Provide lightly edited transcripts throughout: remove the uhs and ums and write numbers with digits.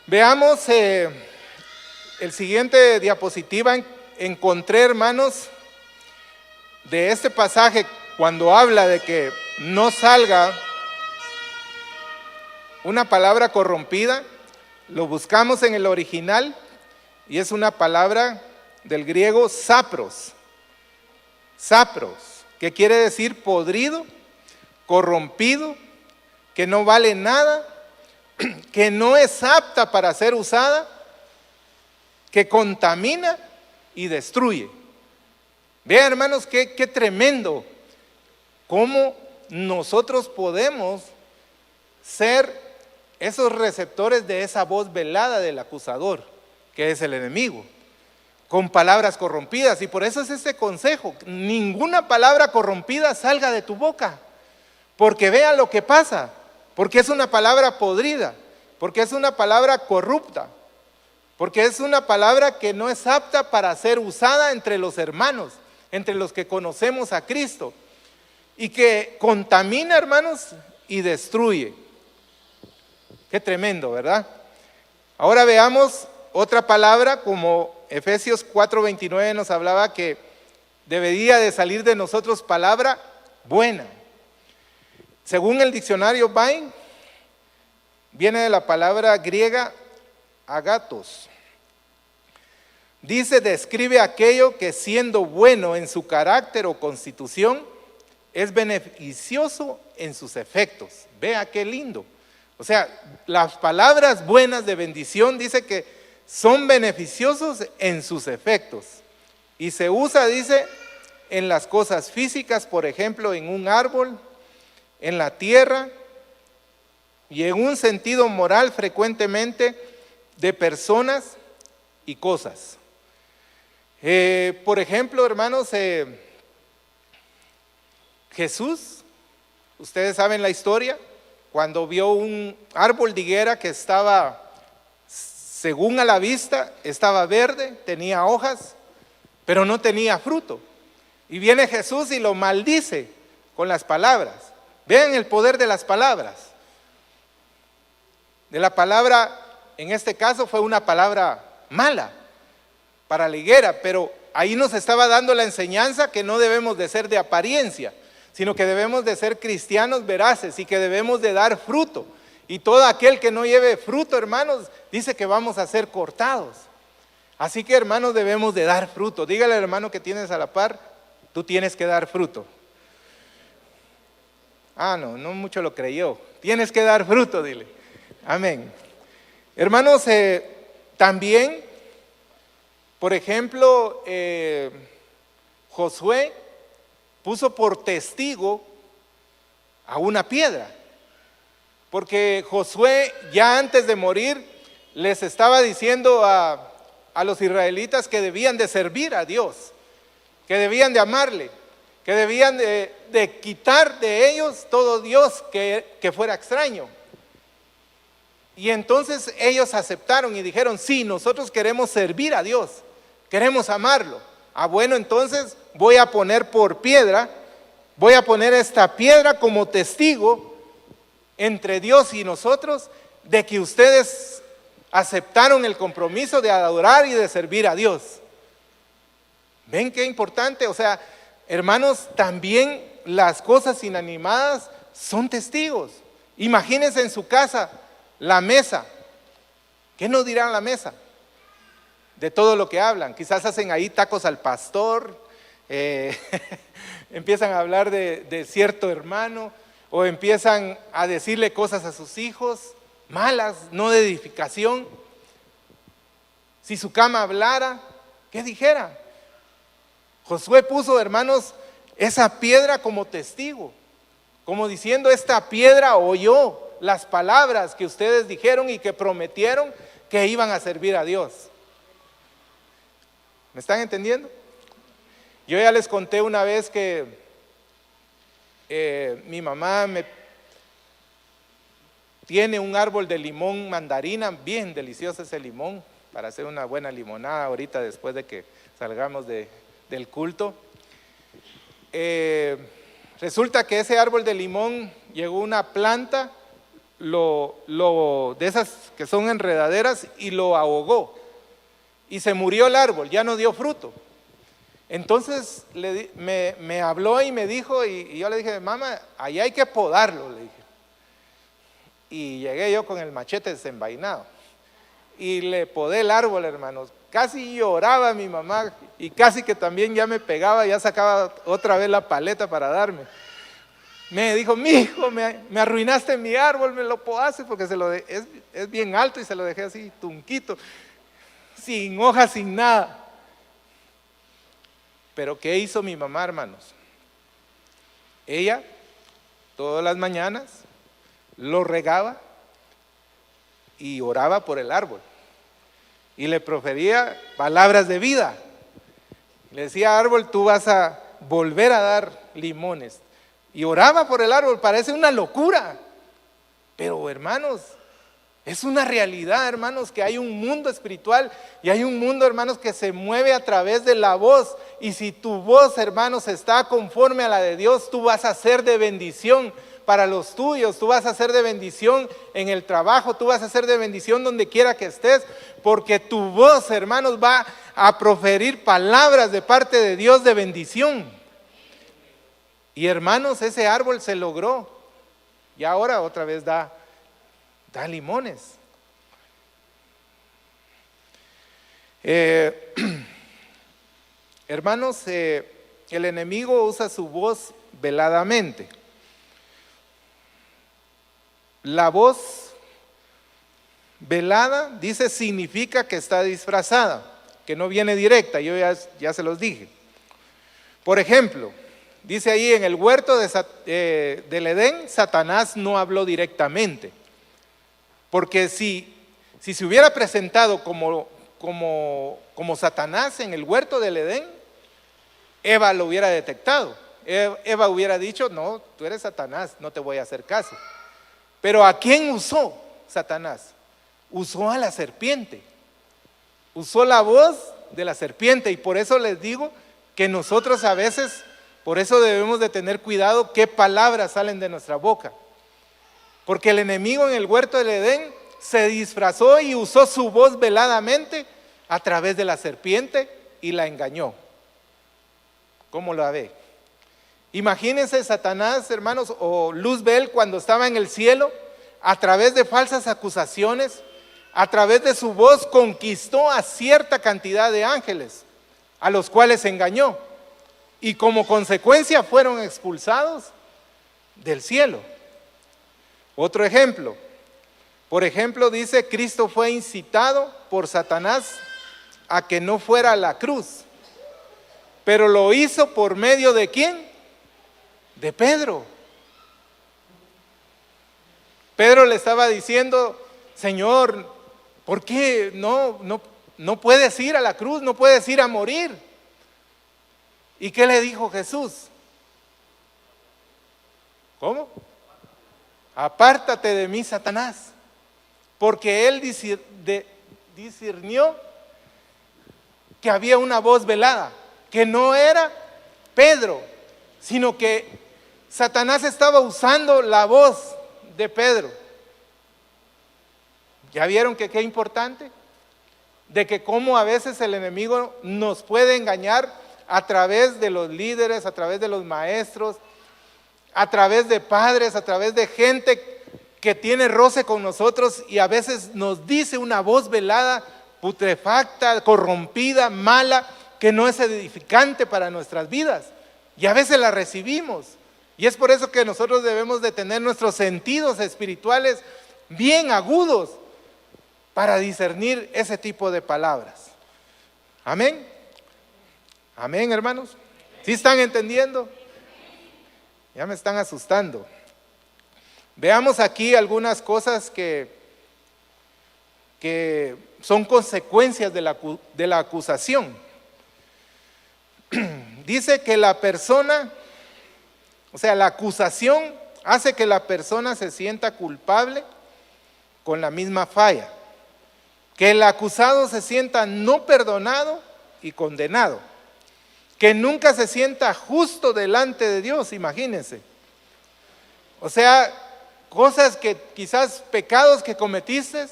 Veamos el siguiente diapositiva. Encontré, hermanos, de este pasaje, cuando habla de que no salga una palabra corrompida, lo buscamos en el original y es una palabra del griego sapros. Sapros, que quiere decir podrido, corrompido, que no vale nada, que no es apta para ser usada, que contamina y destruye. Vean, hermanos, qué tremendo cómo nosotros podemos ser esos receptores de esa voz velada del acusador, que es el enemigo, con palabras corrompidas. Y por eso es este consejo: ninguna palabra corrompida salga de tu boca, porque vea lo que pasa, porque es una palabra podrida, porque es una palabra corrupta, porque es una palabra que no es apta para ser usada entre los hermanos, entre los que conocemos a Cristo, y que contamina, hermanos, y destruye. Qué tremendo, ¿verdad? Ahora veamos otra palabra, como Efesios 4:29 nos hablaba que debería de salir de nosotros palabra buena. Según el diccionario Vine, viene de la palabra griega agatos. Dice, describe aquello que siendo bueno en su carácter o constitución, es beneficioso en sus efectos. Vea qué lindo. O sea, las palabras buenas de bendición dice que son beneficiosos en sus efectos. Y se usa, dice, en las cosas físicas, por ejemplo, en un árbol, en la tierra, y en un sentido moral frecuentemente de personas y cosas. Por ejemplo, hermanos, Jesús, ustedes saben la historia, cuando vio un árbol de higuera que estaba, según a la vista, estaba verde, tenía hojas, pero no tenía fruto. Y viene Jesús y lo maldice con las palabras. Vean el poder de las palabras. De la palabra, en este caso fue una palabra mala para la higuera, pero ahí nos estaba dando la enseñanza que no debemos de ser de apariencia, sino que debemos de ser cristianos veraces y que debemos de dar fruto. Y todo aquel que no lleve fruto, hermanos, dice que vamos a ser cortados. Así que, hermanos, debemos de dar fruto. Dígale al hermano que tienes a la par, tú tienes que dar fruto. No mucho lo creyó. Tienes que dar fruto, dile. Amén. Hermanos, también, por ejemplo, Josué puso por testigo a una piedra, porque Josué ya antes de morir les estaba diciendo a los israelitas que debían de servir a Dios, que debían de amarle, que debían de quitar de ellos todo Dios que fuera extraño. Y entonces ellos aceptaron y dijeron, sí, nosotros queremos servir a Dios, queremos amarlo. Bueno, entonces voy a poner por piedra, voy a poner esta piedra como testigo entre Dios y nosotros de que ustedes aceptaron el compromiso de adorar y de servir a Dios. ¿Ven qué importante? O sea, hermanos, también las cosas inanimadas son testigos. Imagínense en su casa la mesa. ¿Qué nos dirán la mesa? De todo lo que hablan. Quizás hacen ahí tacos al pastor, empiezan a hablar de cierto hermano, o empiezan a decirle cosas a sus hijos malas, no de edificación. Si su cama hablara, ¿qué dijera? Josué puso, hermanos, esa piedra como testigo, como diciendo, esta piedra oyó las palabras que ustedes dijeron y que prometieron que iban a servir a Dios. ¿Me están entendiendo? Yo ya les conté una vez que mi mamá tiene un árbol de limón mandarina, bien delicioso ese limón, para hacer una buena limonada ahorita después de que salgamos del culto. Resulta que ese árbol de limón llegó una planta, de esas que son enredaderas y lo ahogó. Y se murió el árbol, ya no dio fruto. Entonces me habló y me dijo, y yo le dije, mamá, ahí hay que podarlo, le dije. Y llegué yo con el machete desenvainado y le podé el árbol, hermanos. Casi lloraba mi mamá y casi que también ya me pegaba, ya sacaba otra vez la paleta para darme. Me dijo, mi hijo, me arruinaste mi árbol, me lo podaste, porque es bien alto y se lo dejé así, tunquito, sin hojas, sin nada. Pero ¿qué hizo mi mamá, hermanos? Ella, todas las mañanas, lo regaba y oraba por el árbol. Y le profería palabras de vida. Le decía, árbol, tú vas a volver a dar limones. Y oraba por el árbol, parece una locura. Pero hermanos, es una realidad, hermanos, que hay un mundo espiritual y hay un mundo, hermanos, que se mueve a través de la voz. Y si tu voz, hermanos, está conforme a la de Dios, tú vas a ser de bendición para los tuyos, tú vas a ser de bendición en el trabajo, tú vas a ser de bendición donde quiera que estés, porque tu voz, hermanos, va a proferir palabras de parte de Dios de bendición. Y hermanos, ese árbol se logró y ahora otra vez da limones. Hermanos, el enemigo usa su voz veladamente. La voz velada, dice, significa que está disfrazada, que no viene directa, yo ya se los dije. Por ejemplo, dice ahí en el huerto del Edén, Satanás no habló directamente, porque si se hubiera presentado como Satanás en el huerto del Edén, Eva lo hubiera detectado. Eva hubiera dicho, no, tú eres Satanás, no te voy a hacer caso. Pero ¿a quién usó Satanás? Usó a la serpiente. Usó la voz de la serpiente, y por eso les digo que nosotros a veces, por eso debemos de tener cuidado qué palabras salen de nuestra boca. Porque el enemigo en el huerto del Edén se disfrazó y usó su voz veladamente a través de la serpiente y la engañó. ¿Cómo la ve? Imagínense Satanás, hermanos, o Luzbel cuando estaba en el cielo, a través de falsas acusaciones, a través de su voz conquistó a cierta cantidad de ángeles, a los cuales engañó, y como consecuencia fueron expulsados del cielo. Otro ejemplo, por ejemplo, dice, Cristo fue incitado por Satanás a que no fuera a la cruz, pero lo hizo por medio de ¿quién? De Pedro. Pedro le estaba diciendo, Señor, ¿por qué no puedes ir a la cruz, no puedes ir a morir? ¿Y qué le dijo Jesús? ¿Cómo? Apártate de mí, Satanás, porque él discernió que había una voz velada, que no era Pedro, sino que Satanás estaba usando la voz de Pedro. ¿Ya vieron que qué importante? De que cómo a veces el enemigo nos puede engañar a través de los líderes, a través de los maestros, a través de padres, a través de gente que tiene roce con nosotros y a veces nos dice una voz velada, putrefacta, corrompida, mala, que no es edificante para nuestras vidas. Y a veces la recibimos. Y es por eso que nosotros debemos de tener nuestros sentidos espirituales bien agudos para discernir ese tipo de palabras. Amén. Amén, hermanos. ¿Sí están entendiendo? Ya me están asustando. Veamos aquí algunas cosas que son consecuencias de la acusación. Dice que la persona, o sea, la acusación hace que la persona se sienta culpable con la misma falla, que el acusado se sienta no perdonado y condenado, que nunca se sienta justo delante de Dios, imagínense. O sea, cosas que quizás pecados que cometiste,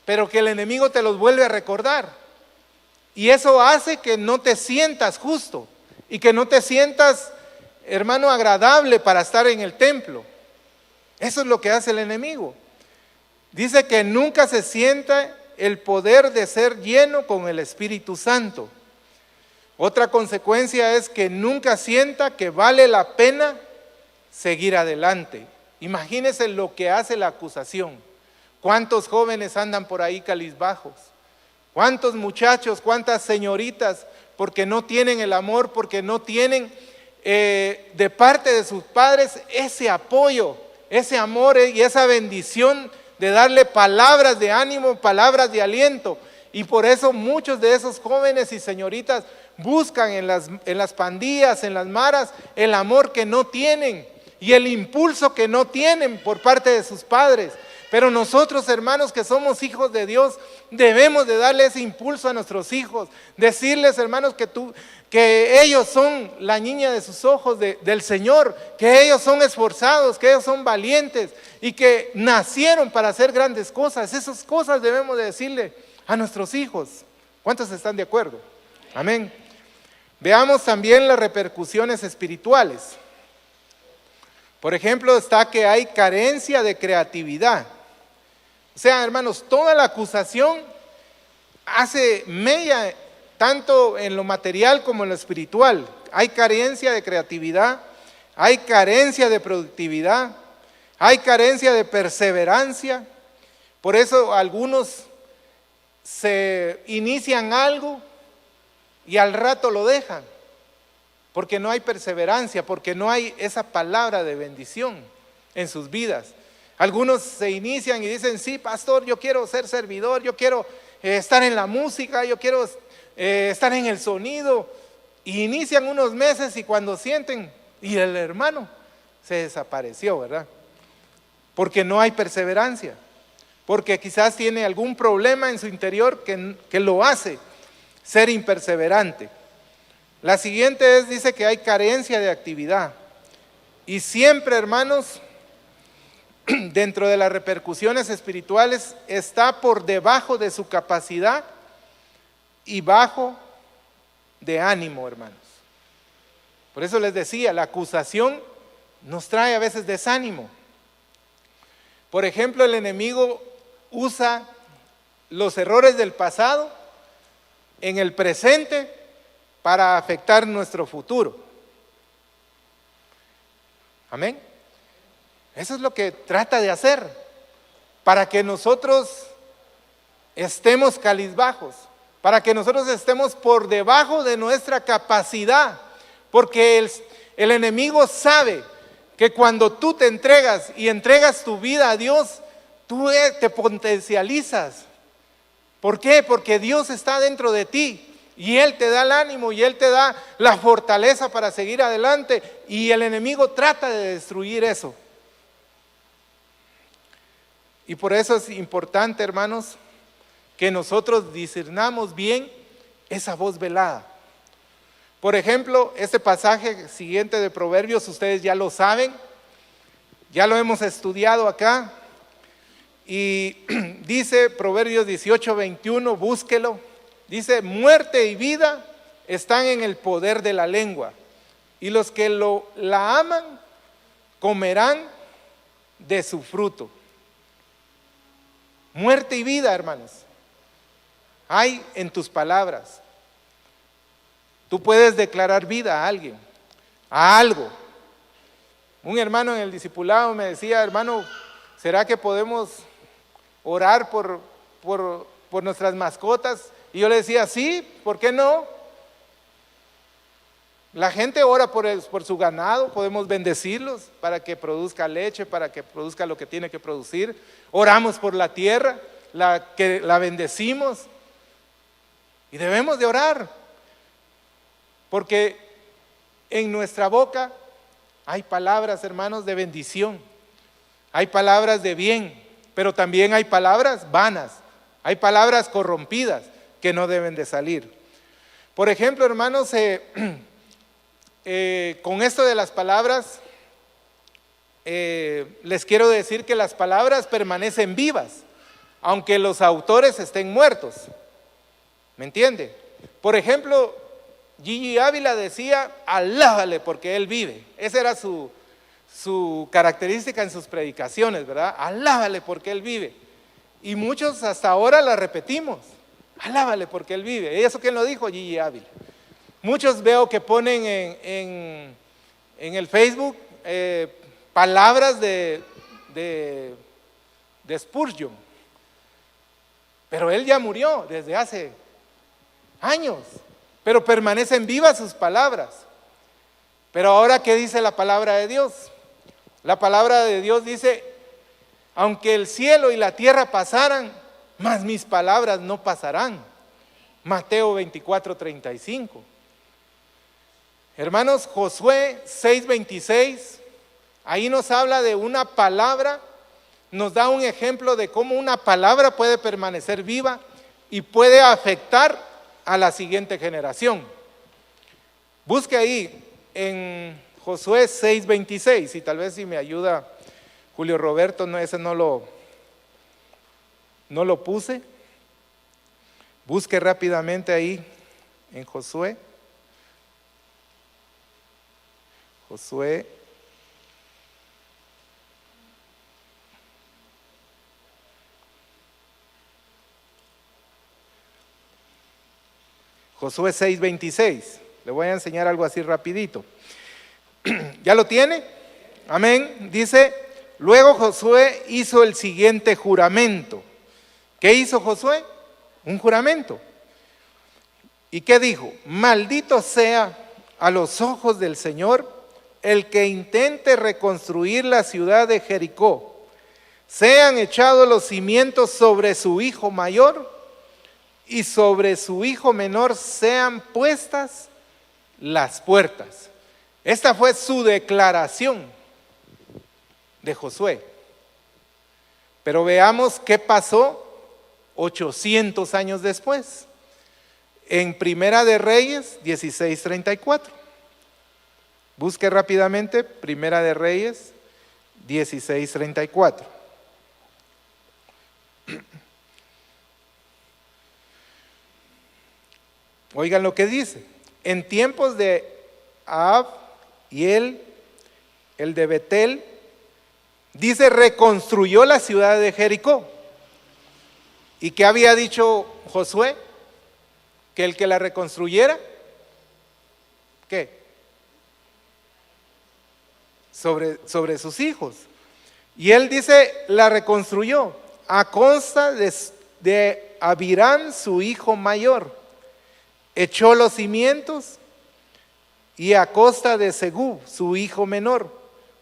pero que el enemigo te los vuelve a recordar. Y eso hace que no te sientas justo y que no te sientas, hermano, agradable para estar en el templo. Eso es lo que hace el enemigo. Dice que nunca se sienta el poder de ser lleno con el Espíritu Santo. Otra consecuencia es que nunca sienta que vale la pena seguir adelante. Imagínense lo que hace la acusación. ¿Cuántos jóvenes andan por ahí cabizbajos? ¿Cuántos muchachos, cuántas señoritas, porque no tienen el amor, porque no tienen de parte de sus padres ese apoyo, ese amor y esa bendición de darle palabras de ánimo, palabras de aliento? Y por eso muchos de esos jóvenes y señoritas buscan en las pandillas, en las maras, el amor que no tienen y el impulso que no tienen por parte de sus padres. Pero nosotros, hermanos, que somos hijos de Dios, debemos de darle ese impulso a nuestros hijos, decirles, hermanos, que ellos son la niña de sus ojos del Señor, que ellos son esforzados, que ellos son valientes y que nacieron para hacer grandes cosas. Esas cosas debemos de decirle a nuestros hijos. ¿Cuántos están de acuerdo? Amén. Veamos también las repercusiones espirituales. Por ejemplo, está que hay carencia de creatividad. O sea, hermanos, toda la acusación hace mella tanto en lo material como en lo espiritual. Hay carencia de creatividad, hay carencia de productividad, hay carencia de perseverancia. Por eso algunos se inician algo y al rato lo dejan, porque no hay perseverancia, porque no hay esa palabra de bendición en sus vidas. Algunos se inician y dicen, sí, pastor, yo quiero ser servidor, yo quiero estar en la música, yo quiero estar en el sonido. Y inician unos meses y cuando sienten, y el hermano se desapareció, ¿verdad? Porque no hay perseverancia, porque quizás tiene algún problema en su interior que lo hace ser imperseverante. La siguiente dice que hay carencia de actividad. Y siempre, hermanos, dentro de las repercusiones espirituales, está por debajo de su capacidad y bajo de ánimo, hermanos. Por eso les decía, la acusación nos trae a veces desánimo. Por ejemplo, el enemigo usa los errores del pasado en el presente para afectar nuestro futuro. Amén. Eso es lo que trata de hacer, para que nosotros estemos cabizbajos, para que nosotros estemos por debajo de nuestra capacidad, porque el enemigo sabe que cuando tú te entregas y entregas tu vida a Dios, tú te potencializas. ¿Por qué? Porque Dios está dentro de ti. Y Él te da el ánimo y Él te da la fortaleza para seguir adelante. Y el enemigo trata de destruir eso. Y por eso es importante, hermanos, que nosotros discernamos bien esa voz velada. Por ejemplo, este pasaje siguiente de Proverbios, ustedes ya lo saben, ya lo hemos estudiado acá. Y dice Proverbios 18:21, búsquelo. Dice, muerte y vida están en el poder de la lengua, y los que la aman comerán de su fruto. Muerte y vida, hermanos, hay en tus palabras. Tú puedes declarar vida a alguien, a algo. Un hermano en el discipulado me decía, hermano, ¿será que podemos orar por nuestras mascotas? Y yo le decía, sí, ¿por qué no? La gente ora por su ganado, podemos bendecirlos para que produzca leche, para que produzca lo que tiene que producir. Oramos por la tierra, que la bendecimos. Y debemos de orar, porque en nuestra boca hay palabras, hermanos, de bendición. Hay palabras de bien, pero también hay palabras vanas, hay palabras corrompidas que no deben de salir. Por ejemplo, hermanos, con esto de las palabras, les quiero decir que las palabras permanecen vivas, aunque los autores estén muertos. ¿Me entiende? Por ejemplo, Gigi Ávila decía, alábale porque él vive. Esa era su característica en sus predicaciones, ¿verdad? Alábale porque él vive. Y muchos hasta ahora la repetimos, alábale porque él vive. ¿Y eso quién lo dijo? Gigi Ávila. Muchos veo que ponen en el Facebook palabras de Spurgeon, pero él ya murió desde hace años, pero permanecen vivas sus palabras. Pero ahora, ¿qué dice la palabra de Dios? La palabra de Dios dice, aunque el cielo y la tierra pasaran, mas mis palabras no pasarán. Mateo 24:35. Hermanos, Josué 6:26, ahí nos habla de una palabra, nos da un ejemplo de cómo una palabra puede permanecer viva y puede afectar a la siguiente generación. Busque ahí en Josué 6:26, y tal vez si me ayuda Julio Roberto, no, ese no lo puse. Busque rápidamente ahí en Josué 6:26. Le voy a enseñar algo así rapidito. ¿Ya lo tiene? Amén. Dice, luego Josué hizo el siguiente juramento. ¿Qué hizo Josué? Un juramento. ¿Y qué dijo? Maldito sea a los ojos del Señor el que intente reconstruir la ciudad de Jericó. Sean echados los cimientos sobre su hijo mayor y sobre su hijo menor sean puestas las puertas. Esta fue su declaración de Josué. Pero veamos qué pasó 800 años después. En Primera de Reyes 16:34. Busque rápidamente Primera de Reyes 16:34. Oigan lo que dice. En tiempos de Ahab y el de Betel, dice, reconstruyó la ciudad de Jericó. ¿Y qué había dicho Josué? Que el que la reconstruyera, ¿qué? Sobre sus hijos. Y él dice, la reconstruyó a costa de Abiram, su hijo mayor. Echó los cimientos y a costa de Segub, su hijo menor,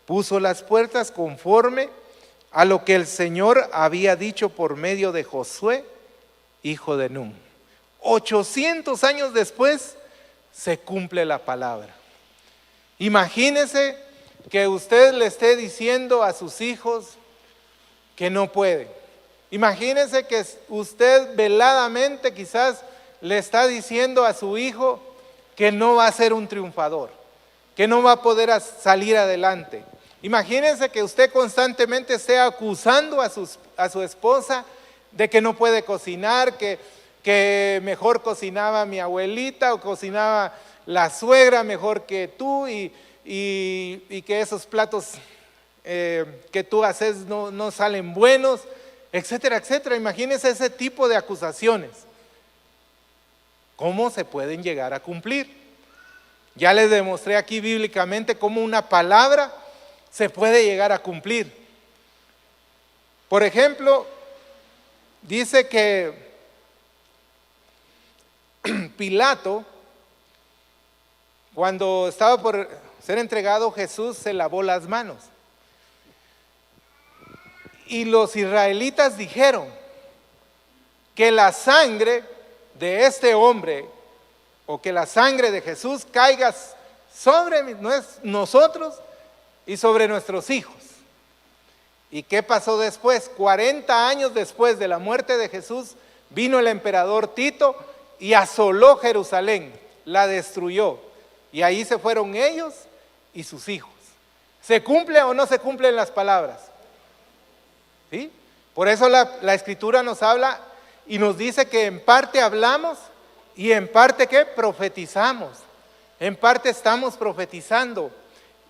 puso las puertas conforme a lo que el Señor había dicho por medio de Josué, hijo de Nun. 800 años después se cumple la palabra. Imagínese que usted le esté diciendo a sus hijos que no puede. Imagínese que usted veladamente quizás le está diciendo a su hijo que no va a ser un triunfador, que no va a poder salir adelante. Imagínese que usted constantemente esté acusando a su esposa de que no puede cocinar, que mejor cocinaba mi abuelita o cocinaba la suegra mejor que tú y que esos platos que tú haces no salen buenos, etcétera, etcétera. Imagínese ese tipo de acusaciones. ¿Cómo se pueden llegar a cumplir? Ya les demostré aquí bíblicamente cómo una palabra se puede llegar a cumplir. Por ejemplo, dice que Pilato, cuando estaba por ser entregado, Jesús se lavó las manos. Y los israelitas dijeron que la sangre de este hombre, o que la sangre de Jesús caiga sobre nosotros y sobre nuestros hijos. ¿Y qué pasó después? 40 años después de la muerte de Jesús, vino el emperador Tito y asoló Jerusalén, la destruyó. Y ahí se fueron ellos y sus hijos. ¿Se cumple o no se cumplen las palabras? ¿Sí? Por eso la Escritura nos habla y nos dice que en parte hablamos y en parte ¿qué? Profetizamos. En parte estamos profetizando.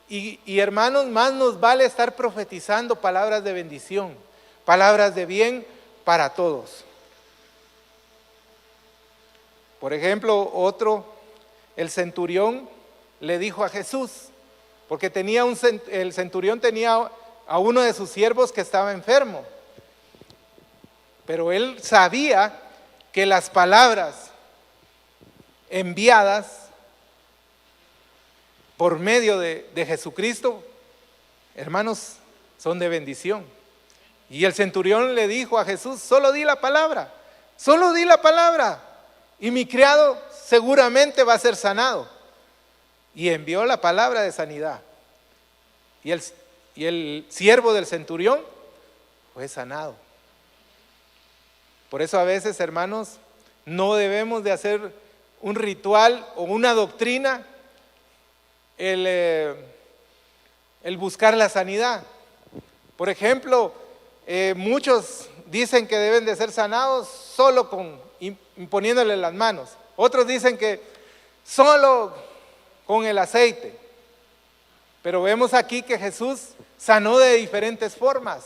Y hermanos, más nos vale estar profetizando palabras de bendición, palabras de bien para todos. Por ejemplo, el centurión le dijo a Jesús, porque el centurión tenía a uno de sus siervos que estaba enfermo, pero él sabía que las palabras enviadas por medio de Jesucristo, hermanos, son de bendición. Y el centurión le dijo a Jesús, solo di la palabra, y mi criado seguramente va a ser sanado. Y envió la palabra de sanidad. Y el siervo del centurión fue sanado. Por eso a veces, hermanos, no debemos de hacer un ritual o una doctrina el buscar la sanidad. Por ejemplo, muchos dicen que deben de ser sanados solo imponiéndole las manos. Otros dicen que solo con el aceite. Pero vemos aquí que Jesús sanó de diferentes formas,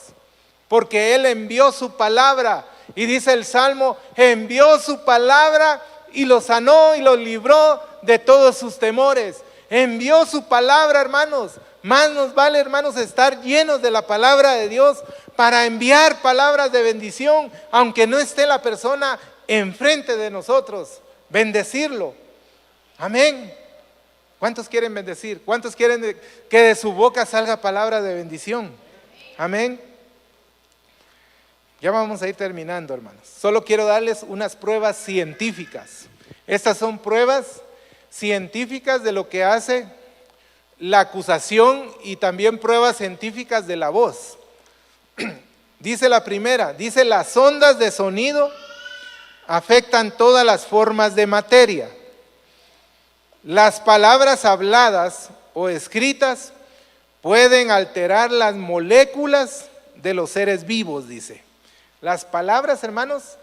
porque Él envió su palabra. Y dice el Salmo, envió su palabra y lo sanó y lo libró de todos sus temores. Envió su palabra, hermanos. Más nos vale, hermanos, estar llenos de la palabra de Dios para enviar palabras de bendición, aunque no esté la persona enfrente de nosotros. Bendecirlo. Amén. ¿Cuántos quieren bendecir? ¿Cuántos quieren que de su boca salga palabra de bendición? Amén. Ya vamos a ir terminando, hermanos. Solo quiero darles unas pruebas científicas. Estas son pruebas científicas de lo que hace la acusación y también pruebas científicas de la voz. Dice la primera, dice las ondas de sonido afectan todas las formas de materia. Las palabras habladas o escritas pueden alterar las moléculas de los seres vivos, dice. Las palabras, hermanos,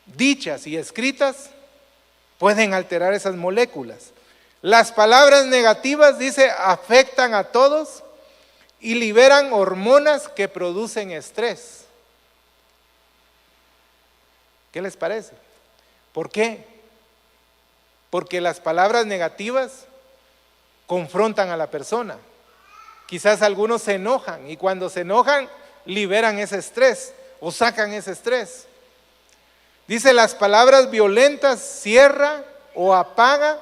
dichas y escritas pueden alterar esas moléculas. Las palabras negativas, dice, afectan a todos y liberan hormonas que producen estrés. ¿Qué les parece? ¿Por qué? Porque las palabras negativas confrontan a la persona. Quizás algunos se enojan y cuando se enojan liberan ese estrés o sacan ese estrés. Dice, las palabras violentas cierra o apaga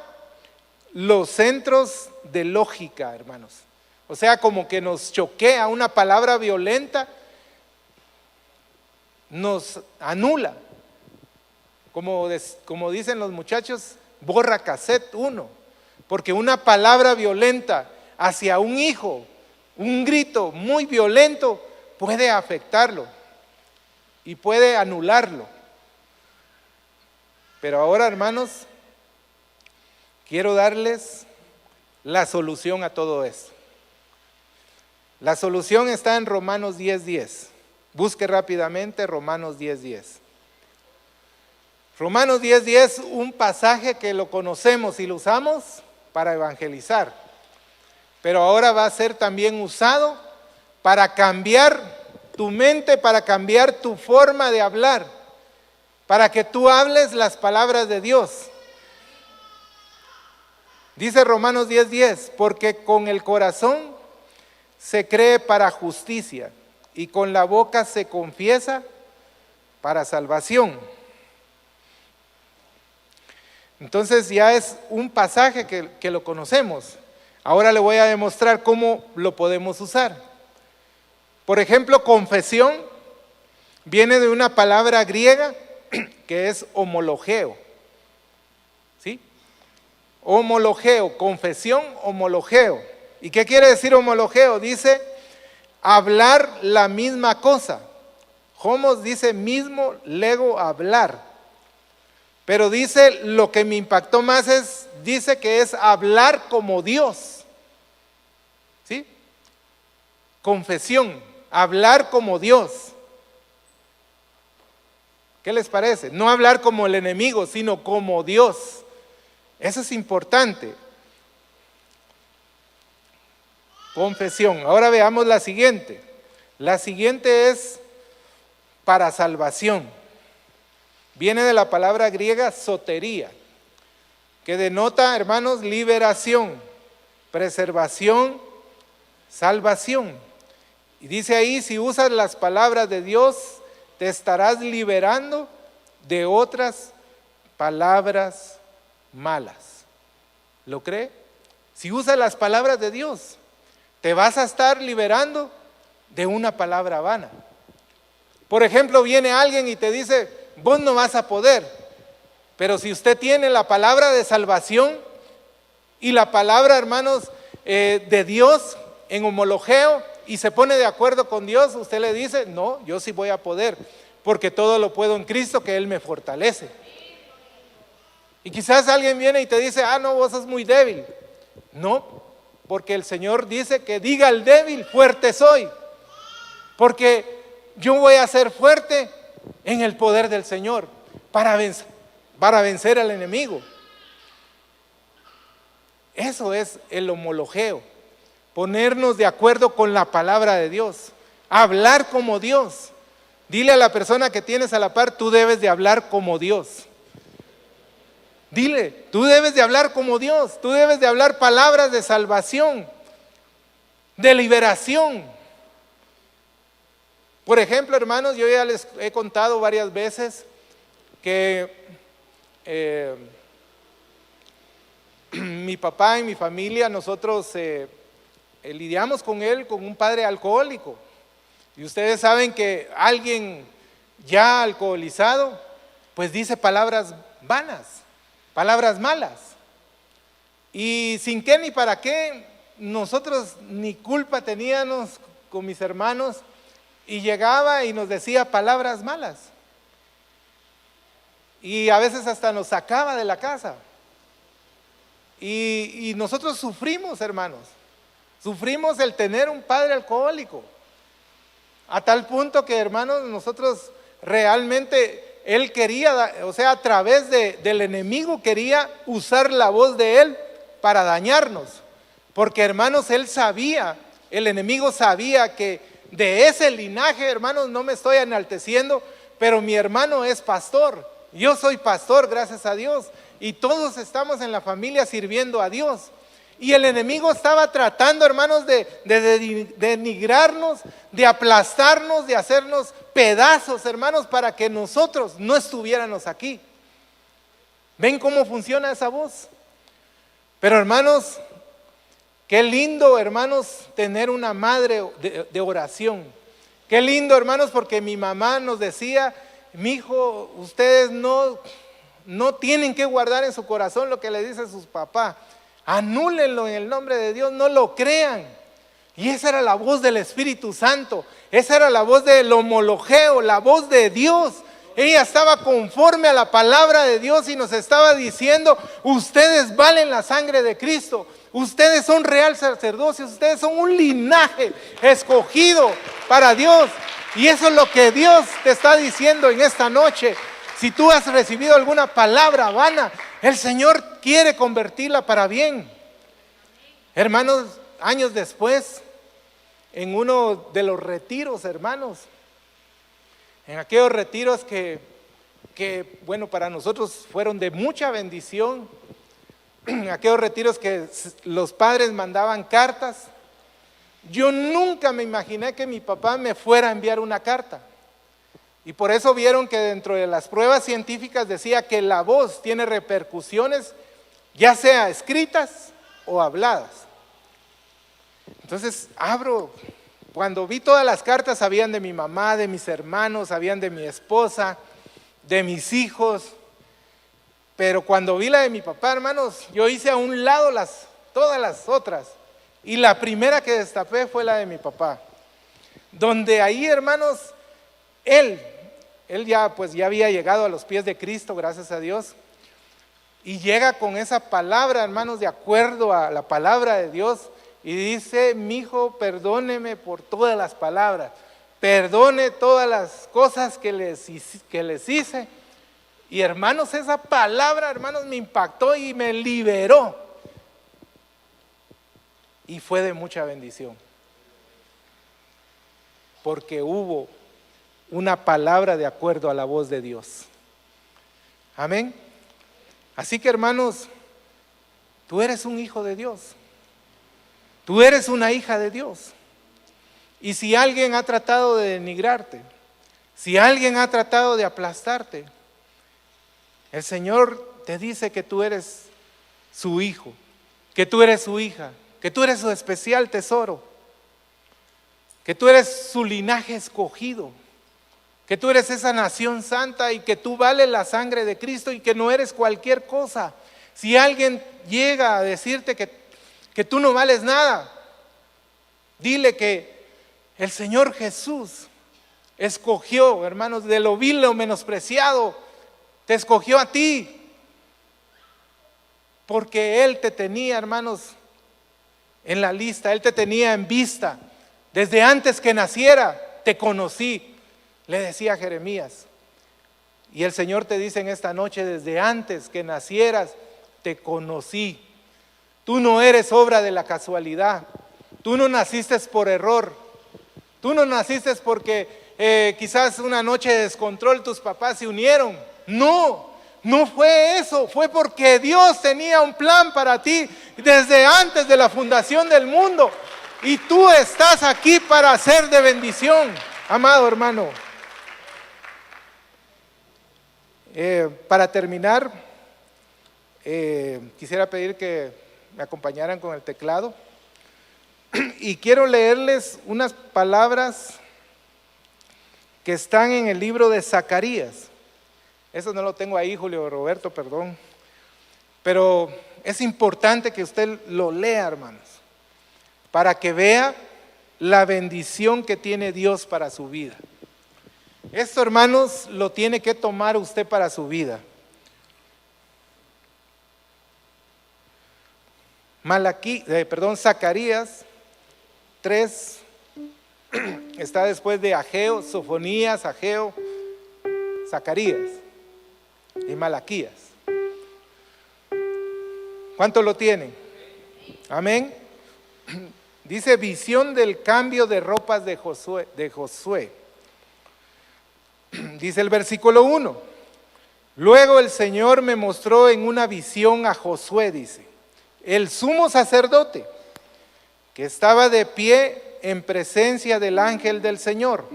los centros de lógica, hermanos. O sea, como que nos choquea una palabra violenta, nos anula. Como dicen los muchachos, borra cassette 1, porque una palabra violenta hacia un hijo, un grito muy violento, puede afectarlo y puede anularlo. Pero ahora, hermanos, quiero darles la solución a todo esto. La solución está en Romanos 10:10. Busque rápidamente Romanos 10:10. Romanos 10:10, un pasaje que lo conocemos y lo usamos para evangelizar, pero ahora va a ser también usado para cambiar tu mente, para cambiar tu forma de hablar, para que tú hables las palabras de Dios. Dice Romanos 10:10, porque con el corazón se cree para justicia y con la boca se confiesa para salvación. Entonces ya es un pasaje que lo conocemos. Ahora le voy a demostrar cómo lo podemos usar. Por ejemplo, confesión viene de una palabra griega que es homologeo. ¿Sí? Homologeo, confesión, homologeo. ¿Y qué quiere decir homologeo? Dice hablar la misma cosa. Homos dice mismo, lego, hablar. Pero dice, lo que me impactó más dice que es hablar como Dios. ¿Sí? confesión, hablar como Dios. ¿Qué les parece? No hablar como el enemigo, sino como Dios. Eso es importante. Confesión. Ahora veamos la siguiente. La siguiente es para salvación. Viene de la palabra griega sotería, que denota, hermanos, liberación, preservación, salvación. Y dice ahí, si usas las palabras de Dios, te estarás liberando de otras palabras malas. ¿Lo cree? Si usas las palabras de Dios, te vas a estar liberando de una palabra vana. Por ejemplo, viene alguien y te dice, vos no vas a poder, pero si usted tiene la palabra de salvación y la palabra, hermanos, de Dios en homologeo y se pone de acuerdo con Dios, usted le dice, no, yo sí voy a poder, porque todo lo puedo en Cristo que Él me fortalece. Y quizás alguien viene y te dice, no, vos sos muy débil. No, porque el Señor dice que diga al débil, fuerte soy, porque yo voy a ser fuerte en el poder del Señor para vencer al enemigo. Eso es el homologeo, ponernos de acuerdo con la palabra de Dios, hablar como Dios. Dile a la persona que tienes a la par, tú debes de hablar como Dios. Dile, tú debes de hablar como Dios, tú debes de hablar palabras de salvación, de liberación. Por ejemplo, hermanos, yo ya les he contado varias veces que mi papá y mi familia, nosotros lidiamos con él, con un padre alcohólico. Y ustedes saben que alguien ya alcoholizado, pues dice palabras vanas, palabras malas. Y sin qué ni para qué, nosotros ni culpa teníamos con mis hermanos, y llegaba y nos decía palabras malas. Y a veces hasta nos sacaba de la casa. Y nosotros sufrimos, hermanos. Sufrimos el tener un padre alcohólico. A tal punto que, hermanos, nosotros realmente, él quería, o sea, a través del enemigo quería usar la voz de él para dañarnos. Porque, hermanos, él sabía, el enemigo sabía que de ese linaje, hermanos, no me estoy enalteciendo, pero mi hermano es pastor. Yo soy pastor, gracias a Dios. Y todos estamos en la familia sirviendo a Dios. Y el enemigo estaba tratando, hermanos, de denigrarnos, de aplastarnos, de hacernos pedazos, hermanos, para que nosotros no estuviéramos aquí. ¿Ven cómo funciona esa voz? Pero, hermanos, qué lindo, hermanos, tener una madre de oración. Qué lindo, hermanos, porque mi mamá nos decía, mi hijo, ustedes no tienen que guardar en su corazón lo que le dicen sus papás. Anúlenlo en el nombre de Dios, no lo crean. Y esa era la voz del Espíritu Santo, esa era la voz del homologeo, la voz de Dios. Ella estaba conforme a la palabra de Dios y nos estaba diciendo, ustedes valen la sangre de Cristo. Ustedes son real sacerdocio, ustedes son un linaje escogido para Dios. Y eso es lo que Dios te está diciendo en esta noche. Si tú has recibido alguna palabra vana, el Señor quiere convertirla para bien. Hermanos, años después, en uno de los retiros, hermanos, en aquellos retiros que bueno, para nosotros fueron de mucha bendición, aquellos retiros que los padres mandaban cartas. Yo nunca me imaginé que mi papá me fuera a enviar una carta. Y por eso vieron que dentro de las pruebas científicas decía que la voz tiene repercusiones, ya sea escritas o habladas. Entonces cuando vi todas las cartas, habían de mi mamá, de mis hermanos, habían de mi esposa, de mis hijos. Pero cuando vi la de mi papá, hermanos, yo hice a un lado todas las otras. Y la primera que destapé fue la de mi papá. Donde ahí, hermanos, él ya había llegado a los pies de Cristo, gracias a Dios. Y llega con esa palabra, hermanos, de acuerdo a la palabra de Dios. y dice: mi hijo, perdóneme por todas las palabras, perdone todas las cosas que les hice. Y hermanos, esa palabra, hermanos, me impactó y me liberó. Y fue de mucha bendición, porque hubo una palabra de acuerdo a la voz de Dios. Amén. Así que, hermanos, tú eres un hijo de Dios. Tú eres una hija de Dios. Y si alguien ha tratado de denigrarte, si alguien ha tratado de aplastarte, el Señor te dice que tú eres su hijo, que tú eres su hija, que tú eres su especial tesoro, que tú eres su linaje escogido, que tú eres esa nación santa y que tú vales la sangre de Cristo y que no eres cualquier cosa. Si alguien llega a decirte que tú no vales nada, dile que el Señor Jesús escogió, hermanos, de lo vil, lo menospreciado, te escogió a ti, porque Él te tenía, hermanos, en la lista, Él te tenía en vista. Desde antes que naciera, te conocí, le decía Jeremías. Y el Señor te dice en esta noche: desde antes que nacieras, te conocí. Tú no eres obra de la casualidad. Tú no naciste por error. Tú no naciste porque quizás una noche de descontrol tus papás se unieron. No, no fue eso. Fue porque Dios tenía un plan para ti desde antes de la fundación del mundo. Y tú estás aquí para ser de bendición, amado hermano. Para terminar, quisiera pedir que me acompañaran con el teclado. Y quiero leerles unas palabras que están en el libro de Zacarías. Eso no lo tengo ahí, Julio Roberto, perdón. Pero es importante que usted lo lea, hermanos, para que vea la bendición que tiene Dios para su vida. Esto, hermanos, lo tiene que tomar usted para su vida. Zacarías 3 está después de Ageo, Sofonías, Ageo, Zacarías y Malaquías. ¿Cuánto lo tienen? Amén. Dice: visión del cambio de ropas de Josué. Dice el versículo 1: luego el Señor me mostró en una visión a Josué, dice, el sumo sacerdote, que estaba de pie en presencia del ángel del Señor.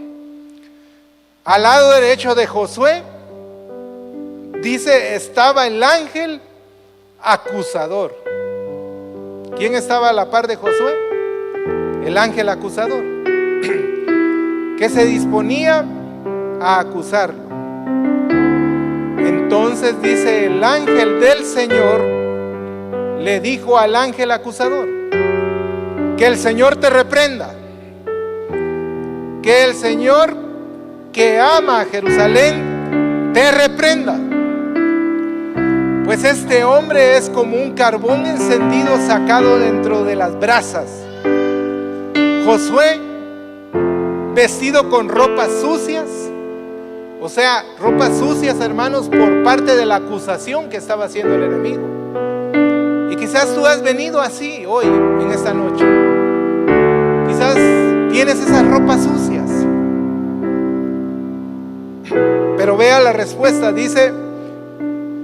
Al lado derecho de Josué, dice, estaba el ángel acusador. ¿Quién estaba a la par de Josué? El ángel acusador, que se disponía a acusarlo. Entonces dice: el ángel del Señor le dijo al ángel acusador: que el Señor te reprenda, que el Señor que ama a Jerusalén te reprenda, pues este hombre es como un carbón encendido sacado dentro de las brasas. Josué, vestido con ropas sucias, o sea, ropas sucias, hermanos, por parte de la acusación que estaba haciendo el enemigo. Y quizás tú has venido así hoy, en esta noche. Quizás tienes esas ropas sucias. Pero vea la respuesta, dice: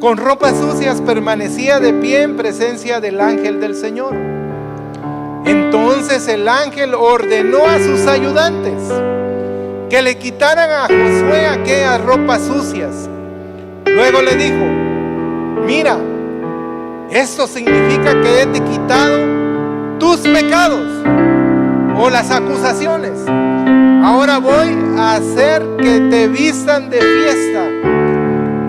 con ropas sucias permanecía de pie en presencia del ángel del Señor. Entonces el ángel ordenó a sus ayudantes que le quitaran a Josué aquellas ropas sucias. Luego le dijo: mira, esto significa que he te quitado tus pecados o las acusaciones. Ahora voy a hacer que te vistan de fiesta.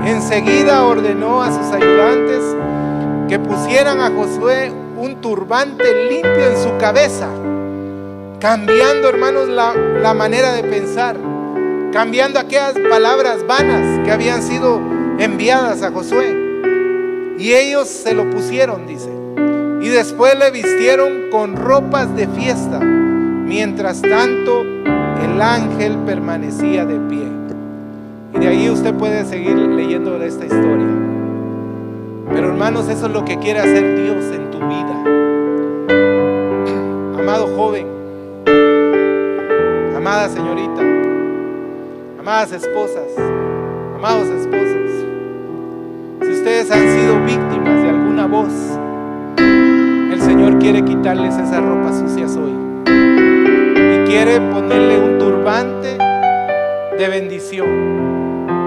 Enseguida ordenó a sus ayudantes que pusieran a Josué un turbante limpio en su cabeza, cambiando, hermanos, la manera de pensar, cambiando aquellas palabras vanas que habían sido enviadas a Josué. Y ellos se lo pusieron, dice. y después le vistieron con ropas de fiesta. Mientras tanto, el ángel permanecía de pie. Y de ahí usted puede seguir leyendo de esta historia. Pero hermanos, eso es lo que quiere hacer Dios en tu vida. Amado joven, amada señorita, amadas esposas, amados esposos, si ustedes han sido víctimas de alguna voz, el Señor quiere quitarles esas ropas sucias hoy y quiere ponerle un turbante de bendición,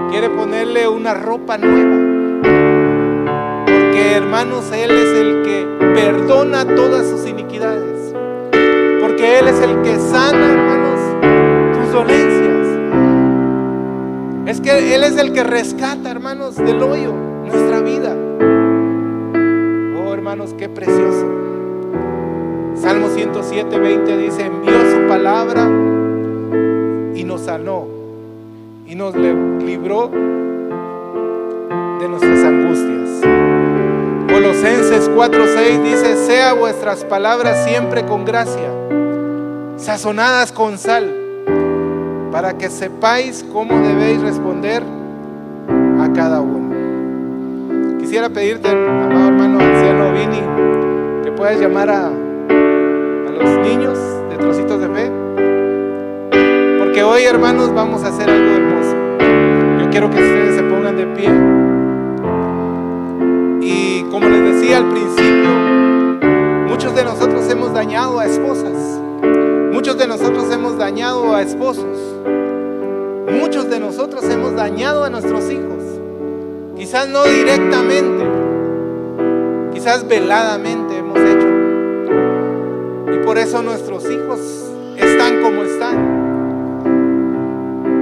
quiere ponerle una ropa nueva, porque hermanos, Él es el que perdona todas sus iniquidades, porque Él es el que sana, hermanos, tus dolencias. Es que Él es el que rescata, hermanos, del hoyo nuestra vida. Oh, hermanos, qué precioso. Salmo 107:20 dice: envió su palabra y nos sanó y nos libró de nuestras angustias. Colosenses 4:6 dice: sea vuestras palabras siempre con gracia, sazonadas con sal, para que sepáis cómo debéis responder a cada uno. Quisiera pedirte, amado hermano anciano Vini, que puedas llamar a los niños de Trocitos de Fe, porque hoy, hermanos, vamos a hacer algo hermoso. Yo quiero que ustedes se pongan de pie. Y como les decía al principio, muchos de nosotros hemos dañado a esposas, muchos de nosotros hemos dañado a esposos, muchos de nosotros hemos dañado a nuestros hijos. Quizás no directamente, quizás veladamente hemos hecho. Y por eso nuestros hijos están como están.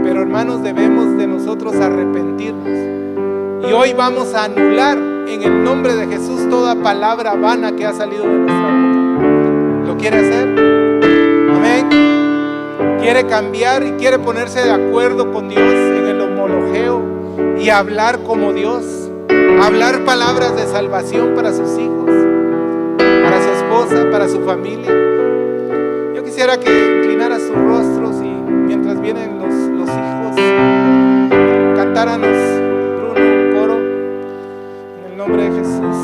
Pero hermanos, debemos de nosotros arrepentirnos. Y hoy vamos a anular en el nombre de Jesús toda palabra vana que ha salido de nuestra boca. ¿Lo quiere hacer? Amén. Quiere cambiar y quiere ponerse de acuerdo con Dios en el homologeo y hablar como Dios, hablar palabras de salvación para sus hijos, para su esposa, para su familia. Yo quisiera que inclinara sus rostros y mientras vienen los hijos, cantáramos, Bruno, un coro en el nombre de Jesús.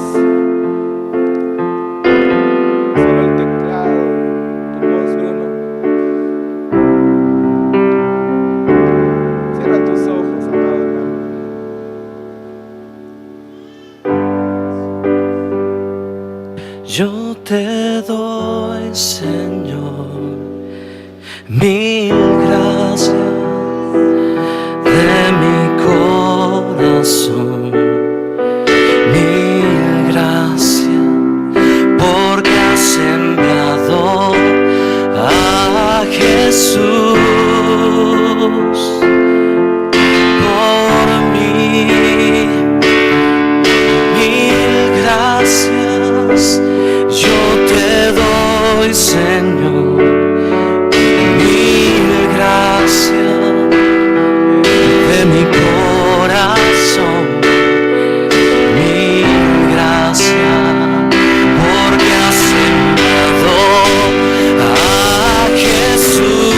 Solo el teclado, tu voz, Bruno. Cierra tus ojos, amado hermano. Yo te doy, Señor, mil gracias de mi corazón, mil gracias porque has enviado a Jesús por mí. Mil gracias yo te doy, Señor, mil gracias de mi corazón, mil gracias porque has enviado a Jesús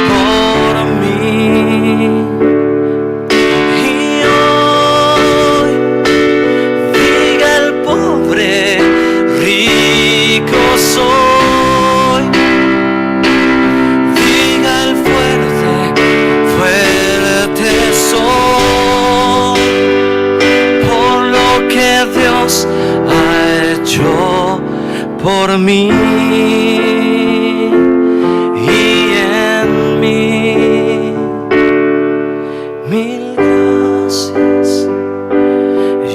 por mí. Y hoy diga el pobre, rico soy. Diga el fuerte, fuerte soy. Por lo que Dios ha hecho por mí y en mí. Mil gracias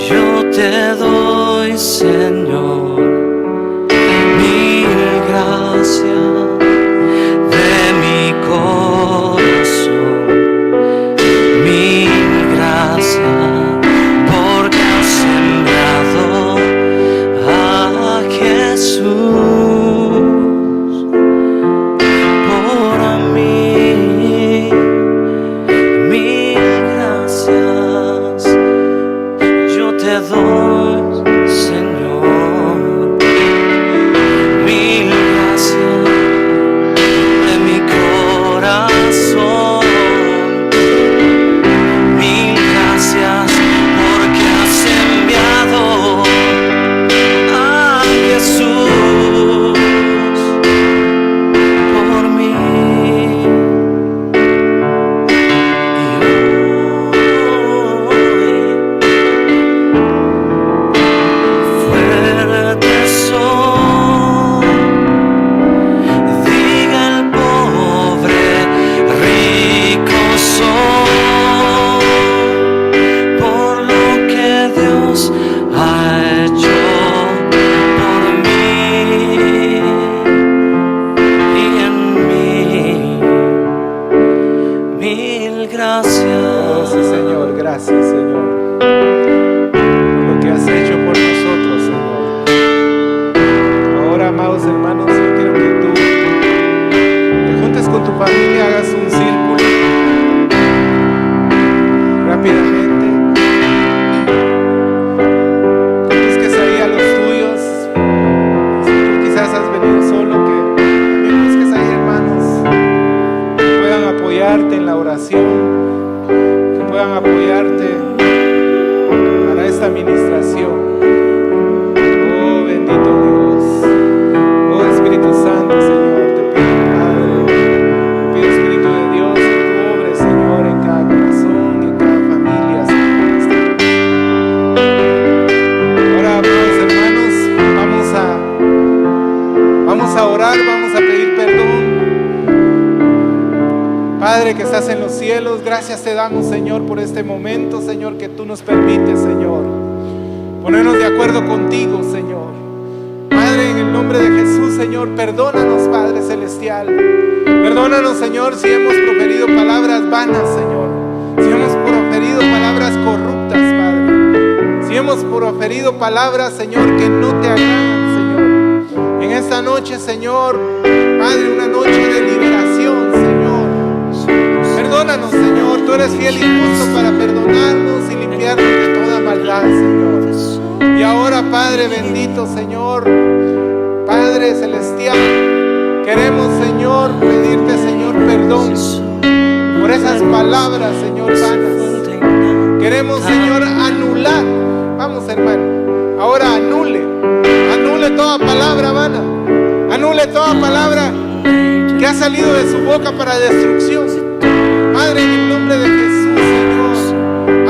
yo te doy, Señor, mil gracias de mi corazón, mil gracias porque has enviado a Jesús por mí. Mil gracias. gracias, Señor, por lo que has hecho por nosotros, Señor. Ahora, amados hermanos, yo quiero que tú te juntes con tu familia, hagas un círculo rápidamente. Que busques ahí a los tuyos. Si tú quizás has venido solo, que busques ahí hermanos que puedan apoyarte en la oración, que puedan apoyarte para esta administración. Oh, bendito Dios. Oh, Espíritu Santo, Señor, te pido, Padre, te pido, Espíritu de Dios, que tú obres, Señor, en cada corazón y en cada familia, Señor. Ahora, amados hermanos, vamos a orar, vamos a pedir perdón. Padre que estás en los cielos, gracias te damos, Señor, por este momento, Señor, que tú nos permites, Señor, ponernos de acuerdo contigo, Señor. Padre, en el nombre de Jesús, Señor, perdónanos, Padre Celestial. Perdónanos, Señor, si hemos proferido palabras vanas, Señor. Si hemos proferido palabras corruptas, Padre. Si hemos proferido palabras, Señor, que no te agradan, Señor. En esta noche, Señor, Padre, una noche de liberación, Señor. Perdónanos, Señor, tú eres fiel y justo para perdonarnos y limpiarnos de toda maldad, Señor. Y ahora, Padre bendito, Señor, Padre Celestial, queremos, Señor, pedirte, Señor, perdón por esas palabras, Señor, vanas. Queremos, Señor, anular. Vamos, hermano, ahora anule toda palabra vana. Anule toda palabra que ha salido de su boca para destrucción. Padre, en el nombre de Jesús, Señor,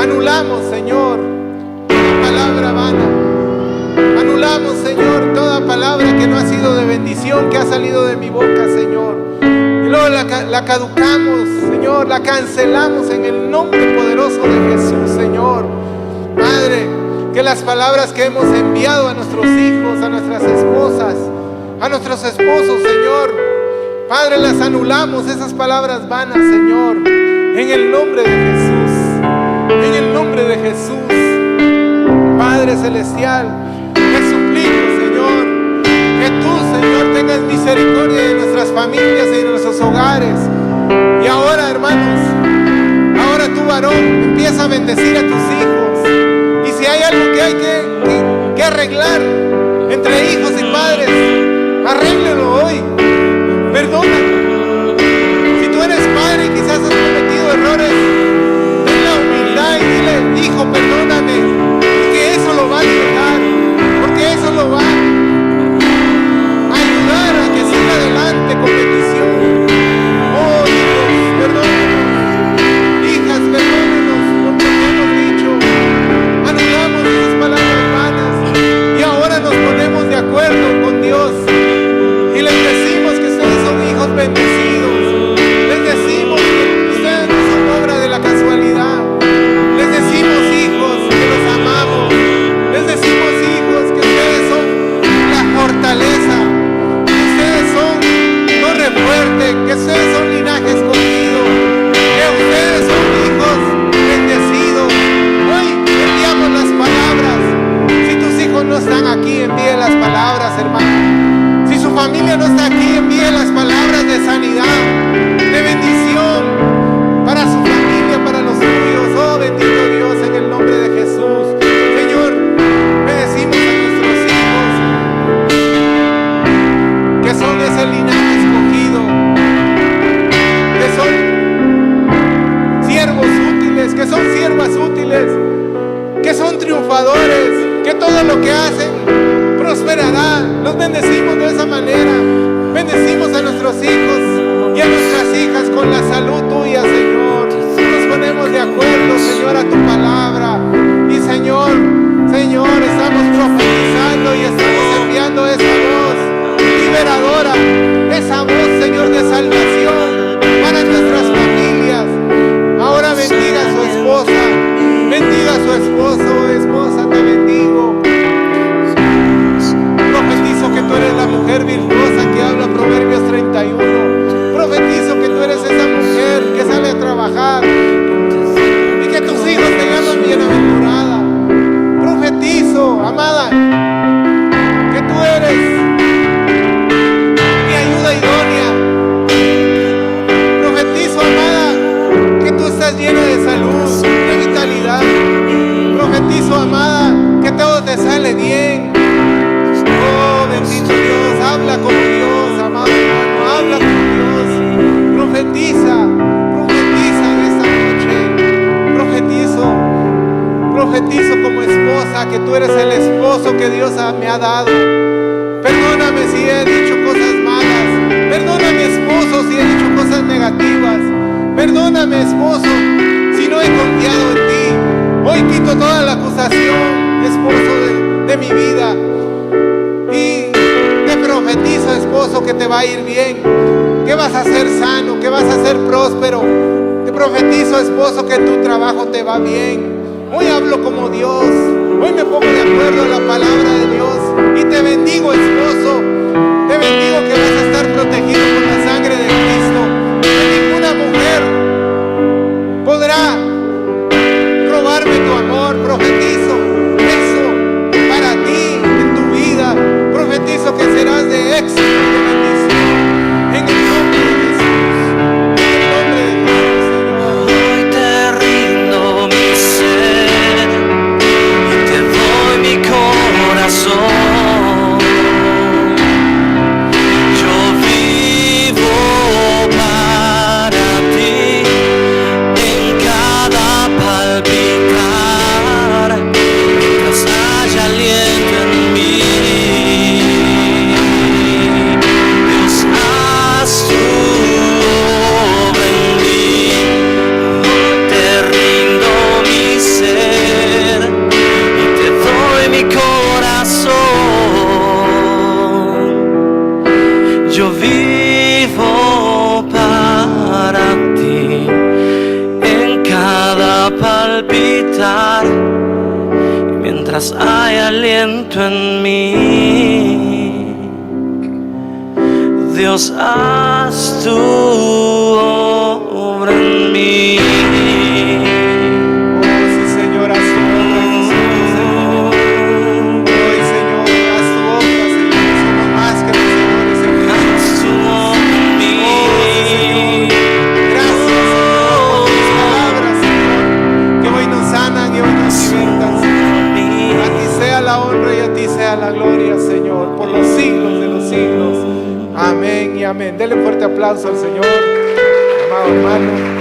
anulamos, Señor, toda palabra vana. Anulamos, Señor, toda palabra que no ha sido de bendición, que ha salido de mi boca, Señor. Y luego la caducamos, Señor, la cancelamos en el nombre poderoso de Jesús, Señor. Padre, que las palabras que hemos enviado a nuestros hijos, a nuestras esposas, a nuestros esposos, Señor, Padre, las anulamos, esas palabras vanas, Señor, en el nombre de Jesús, en el nombre de Jesús. Padre Celestial, te suplico, Señor, que tú, Señor, tengas misericordia de nuestras familias y de nuestros hogares. Y ahora, hermanos, ahora tú, varón, empieza a bendecir a tus hijos. Y si hay algo que hay que arreglar entre hijos y padres, arréglelo hoy. Perdona. Si tú eres padre y quizás has cometido errores, ten la humildad y dile, hijo, perdóname, porque eso lo va a ayudar, porque eso lo va a ayudar a que siga adelante con bendición. Oh, hijos, perdónanos. Hijas, perdónanos por lo que hemos dicho. Anulamos esas palabras vanas y ahora nos ponemos de acuerdo con Dios y les decimos que ustedes son hijos bendecidos. Les decimos que ustedes no son obra de la casualidad. Les decimos, hijos, que los amamos. Les decimos, hijos, que ustedes son la fortaleza, que ustedes son torre fuerte, que ustedes son linaje escogido, que ustedes son hijos bendecidos. Hoy enviamos las palabras. Si tus hijos no están aquí, envíe las palabras, hermano. Si su familia no está aquí, envíe las palabras de sanidad, de bendición para su familia, para los suyos. Oh, bendito Dios, en el nombre de Jesús. Señor, bendecimos a nuestros hijos, que son ese linaje escogido, que son siervos útiles, que son siervas útiles, que son triunfadores, que todo lo que hacen prosperará. Los bendecimos de esa manera. Bendecimos a nuestros hijos y a nuestras hijas con la salud tuya, Señor. Nos ponemos de acuerdo, Señor, a tu palabra. Y Señor, estamos profetizando y estamos enviando esa voz liberadora, esa voz, Señor, de salvación para nuestras familias. Ahora bendiga a su esposa, bendiga a su esposo, esposa, te bendigo. Profetizo que tú eres la mujer virtuosa que habla Proverbios 31. Profetizo que tú eres esa mujer que sale a trabajar y que tus esposa, que tú eres el esposo que Dios me ha dado. Perdóname si he dicho cosas malas. Perdóname, esposo, si he dicho cosas negativas. Perdóname, esposo, si no he confiado en ti. Hoy quito toda la acusación, esposo, de mi vida. Y te profetizo, esposo, que te va a ir bien, que vas a ser sano, que vas a ser próspero. Te profetizo, esposo, que en tu trabajo te va bien. Hoy hablo como Dios. Hoy me pongo de acuerdo a la palabra de Dios. Y te bendigo, esposo. Te bendigo que vas a estar protegido con la sangre de Cristo. Que ninguna mujer podrá robarme tu amor. Profetizo eso para ti en tu vida. Profetizo que serás de éxito y de bendición. En el nombre de Jesús. En el nombre de Jesús, Señor. Hoy te rindo mi ser y te doy mi corazón. Yo vivo para ti en cada palpitar, y mientras hay aliento en mí, Dios, haz tu obra en mí. Oh, sí, Señor, haz tu obra en nosotros, Señor. Hoy, Señor, haz tu obra, Señor. Somos más que vencedores en Cristo. Oh, sí, Señor. Gracias, Señor, por tus palabras, Señor, que hoy nos sanan y hoy nos libertan, Señor. A ti sea la honra y a ti sea la gloria, Señor, por los siglos de los siglos. Amén y amén. Dele un fuerte aplauso al Señor, amado hermano.